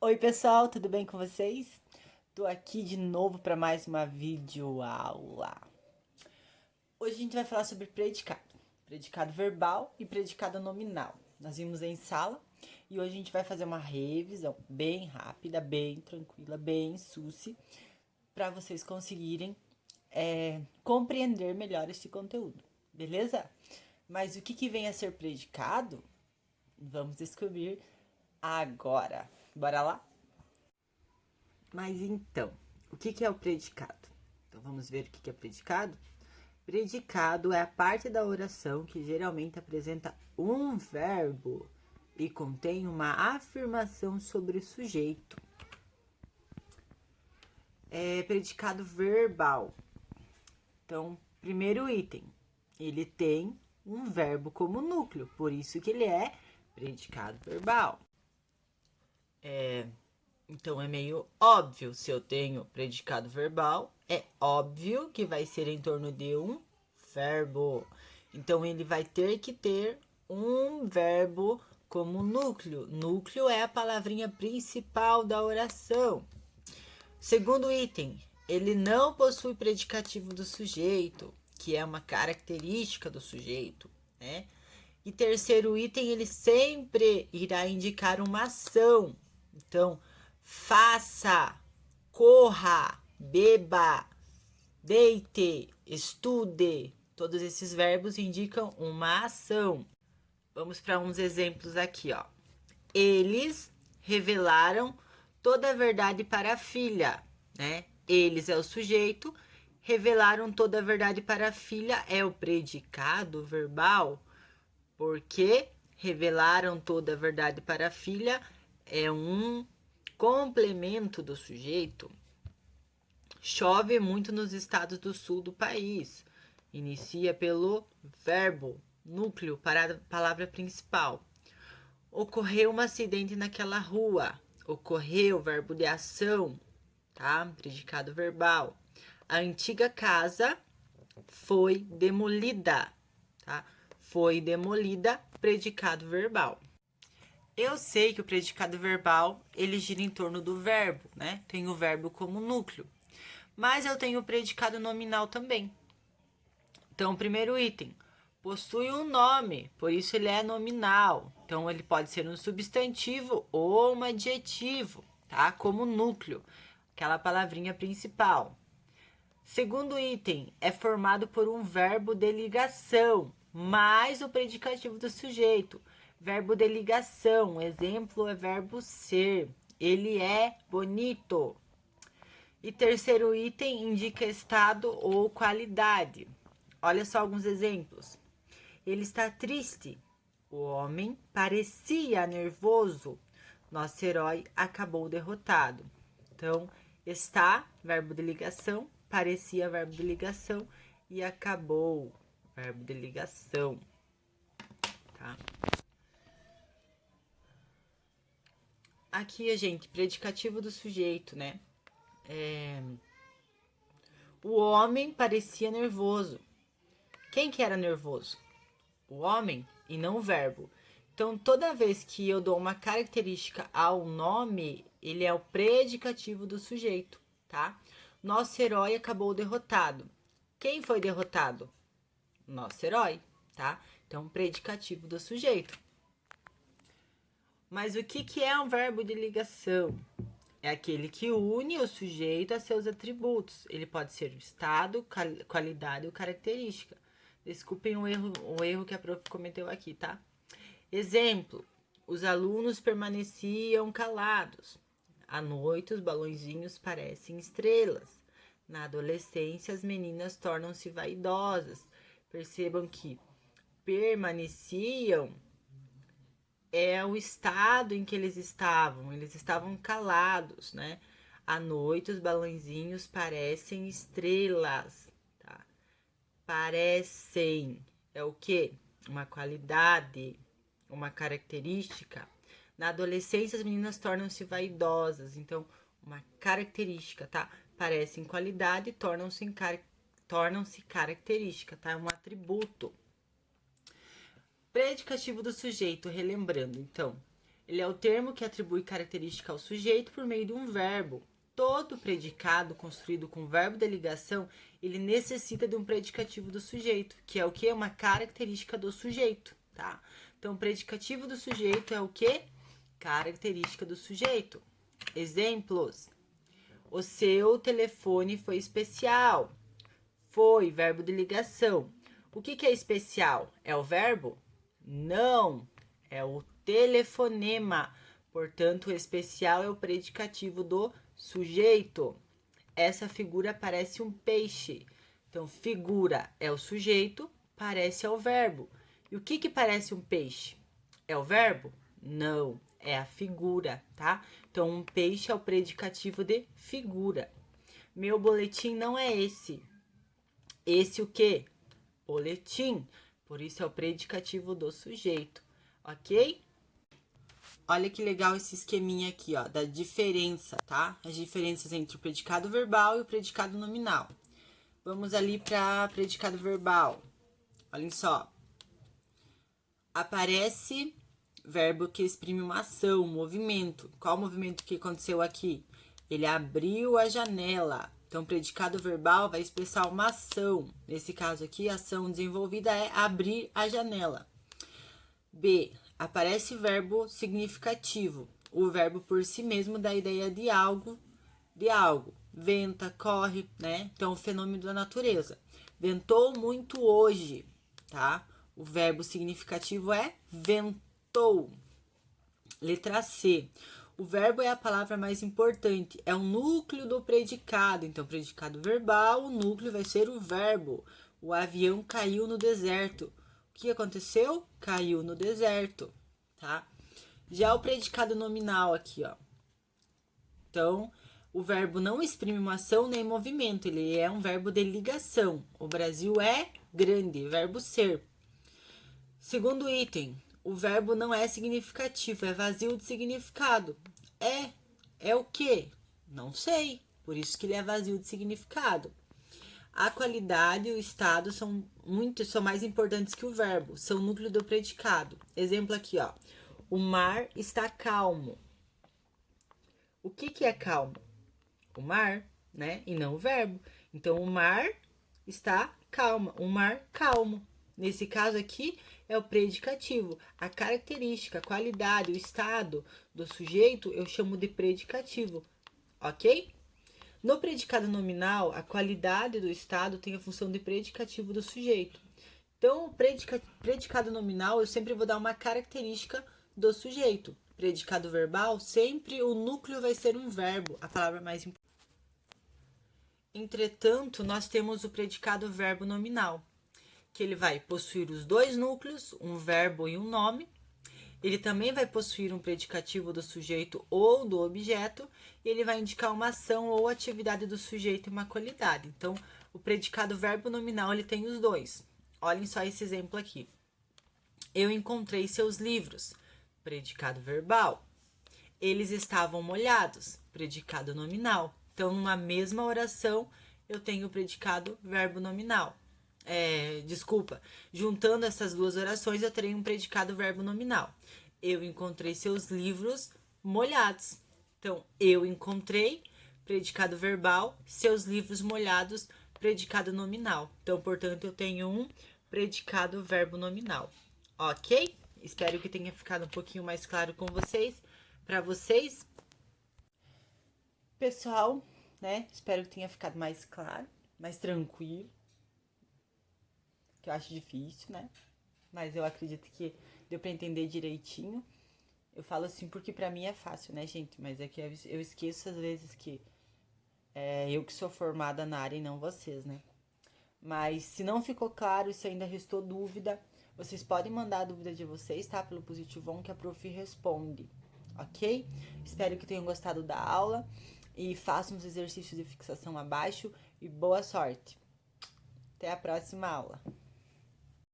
Oi pessoal, tudo bem com vocês? Tô aqui de novo para mais uma videoaula. Hoje a gente vai falar sobre predicado verbal e predicado nominal. Nós vimos em sala e hoje a gente vai fazer uma revisão bem rápida, bem tranquila, bem suci, para vocês conseguirem compreender melhor esse conteúdo, beleza? Mas o que vem a ser predicado? Vamos descobrir agora. Bora lá? Mas então, o que é o predicado? Então vamos ver o que é predicado? Predicado é a parte da oração que geralmente apresenta um verbo e contém uma afirmação sobre o sujeito. É predicado verbal. Então, primeiro item, ele tem um verbo como núcleo, por isso que ele é predicado verbal. Então é meio óbvio, se eu tenho predicado verbal, é óbvio que vai ser em torno de um verbo. Então ele vai ter que ter um verbo como núcleo. Núcleo é a palavrinha principal da oração. Segundo item, ele não possui predicativo do sujeito, que é uma característica do sujeito, né? E terceiro item, ele sempre irá indicar uma ação. Então, faça, corra, beba, deite, estude. Todos esses verbos indicam uma ação. Vamos para uns exemplos aqui, ó. Eles revelaram toda a verdade para a filha, né? Eles é o sujeito, revelaram toda a verdade para a filha é o predicado verbal, porque revelaram toda a verdade para a filha é um complemento do sujeito. Chove muito nos estados do sul do país. Inicia pelo verbo, núcleo, para a palavra principal. Ocorreu um acidente naquela rua. Ocorreu, verbo de ação, tá? Predicado verbal. A antiga casa foi demolida, tá? Foi demolida, predicado verbal. Eu sei que o predicado verbal, ele gira em torno do verbo, né? Tem o verbo como núcleo. Mas eu tenho o predicado nominal também. Então, primeiro item, possui um nome, por isso ele é nominal. Então, ele pode ser um substantivo ou um adjetivo, tá? Como núcleo, aquela palavrinha principal. Segundo item, é formado por um verbo de ligação, mais o predicativo do sujeito. Verbo de ligação, exemplo é verbo ser. Ele é bonito. E terceiro item indica estado ou qualidade. Olha só alguns exemplos. Ele está triste. O homem parecia nervoso. Nosso herói acabou derrotado. Então, está, verbo de ligação, parecia, verbo de ligação, e acabou, verbo de ligação, tá? Aqui, gente, predicativo do sujeito, né? O homem parecia nervoso. Quem que era nervoso? O homem e não o verbo. Então, toda vez que eu dou uma característica ao nome, ele é o predicativo do sujeito, tá? Nosso herói acabou derrotado. Quem foi derrotado? Nosso herói, tá? Então, predicativo do sujeito. Mas o que é um verbo de ligação? É aquele que une o sujeito a seus atributos. Ele pode ser o estado, qualidade ou característica. Desculpem o erro que a prof cometeu aqui, tá? Exemplo, os alunos permaneciam calados. À noite, os balõezinhos parecem estrelas. Na adolescência, as meninas tornam-se vaidosas. Percebam que permaneciam é o estado em que eles estavam calados, né? À noite, os balãozinhos parecem estrelas, tá? Parecem, é o quê? Uma qualidade, uma característica. Na adolescência, as meninas tornam-se vaidosas, então, uma característica, tá? Parecem qualidade, tornam-se característica, tá? É um atributo. Predicativo do sujeito, relembrando, então, Ele é o termo que atribui característica ao sujeito por meio de um verbo. Todo predicado construído com verbo de ligação, ele necessita de um predicativo do sujeito, que é o que? Uma característica do sujeito, tá? Então, o predicativo do sujeito é o que? Característica do sujeito. Exemplos. O seu telefone foi especial. Foi, verbo de ligação. O que é especial? É o verbo? Não, é o telefonema. Portanto, o especial é o predicativo do sujeito. Essa figura parece um peixe. Então, figura é o sujeito, parece é o verbo. E o que parece um peixe? É o verbo? Não, é a figura, tá? Então, um peixe é o predicativo de figura. Meu boletim não é esse. Esse o quê? Boletim. Por isso é o predicativo do sujeito, ok? Olha que legal esse esqueminha aqui, ó, da diferença, tá? As diferenças entre o predicado verbal e o predicado nominal. Vamos ali para predicado verbal. Olhem só. Aparece verbo que exprime uma ação, um movimento. Qual o movimento que aconteceu aqui? Ele abriu a janela. Então, predicado verbal vai expressar uma ação. Nesse caso aqui, a ação desenvolvida é abrir a janela. B. Aparece verbo significativo. O verbo por si mesmo dá a ideia de algo. Venta, corre, né? Então, o fenômeno da natureza. Ventou muito hoje, tá? O verbo significativo é ventou. Letra C. O verbo é a palavra mais importante, é o núcleo do predicado. Então, predicado verbal, o núcleo vai ser o verbo. O avião caiu no deserto. O que aconteceu? Caiu no deserto, tá? Já o predicado nominal aqui, ó. Então, o verbo não exprime uma ação nem movimento, ele é um verbo de ligação. O Brasil é grande, verbo ser. Segundo item, o verbo não é significativo, é vazio de significado. É o quê? Não sei, por isso que ele é vazio de significado. A qualidade e o estado são mais importantes que o verbo, são o núcleo do predicado. Exemplo aqui, ó. O mar está calmo. O que é calmo? O mar, né? E não o verbo. Então, o mar está calma, o mar calmo. Nesse caso aqui, é o predicativo. A característica, a qualidade, o estado do sujeito, eu chamo de predicativo, ok? No predicado nominal, a qualidade do estado tem a função de predicativo do sujeito. Então, o predicado nominal, eu sempre vou dar uma característica do sujeito. Predicado verbal, sempre o núcleo vai ser um verbo, a palavra mais importante. Entretanto, nós temos o predicado verbo nominal, que ele vai possuir os dois núcleos, um verbo e um nome. Ele também vai possuir um predicativo do sujeito ou do objeto, e ele vai indicar uma ação ou atividade do sujeito e uma qualidade. Então, o predicado verbo nominal, ele tem os dois. Olhem só esse exemplo aqui. Eu encontrei seus livros. Predicado verbal. Eles estavam molhados. Predicado nominal. Então, numa mesma oração, eu tenho o predicado verbo nominal. Juntando essas duas orações, eu terei um predicado verbo nominal. Eu encontrei seus livros molhados. Então, eu encontrei, predicado verbal, seus livros molhados, predicado nominal. Então, portanto, eu tenho um predicado verbo nominal. Ok? Espero que tenha ficado um pouquinho mais claro com vocês, para vocês. Pessoal, né? Espero que tenha ficado mais claro, mais tranquilo. Que eu acho difícil, né? Mas eu acredito que deu pra entender direitinho. Eu falo assim porque pra mim é fácil, né, gente? Mas é que eu esqueço às vezes que é eu que sou formada na área e não vocês, né? Mas se não ficou claro, se ainda restou dúvida, vocês podem mandar a dúvida de vocês, tá? Pelo Positivon que a prof responde, ok? Espero que tenham gostado da aula e façam os exercícios de fixação abaixo e boa sorte! Até a próxima aula!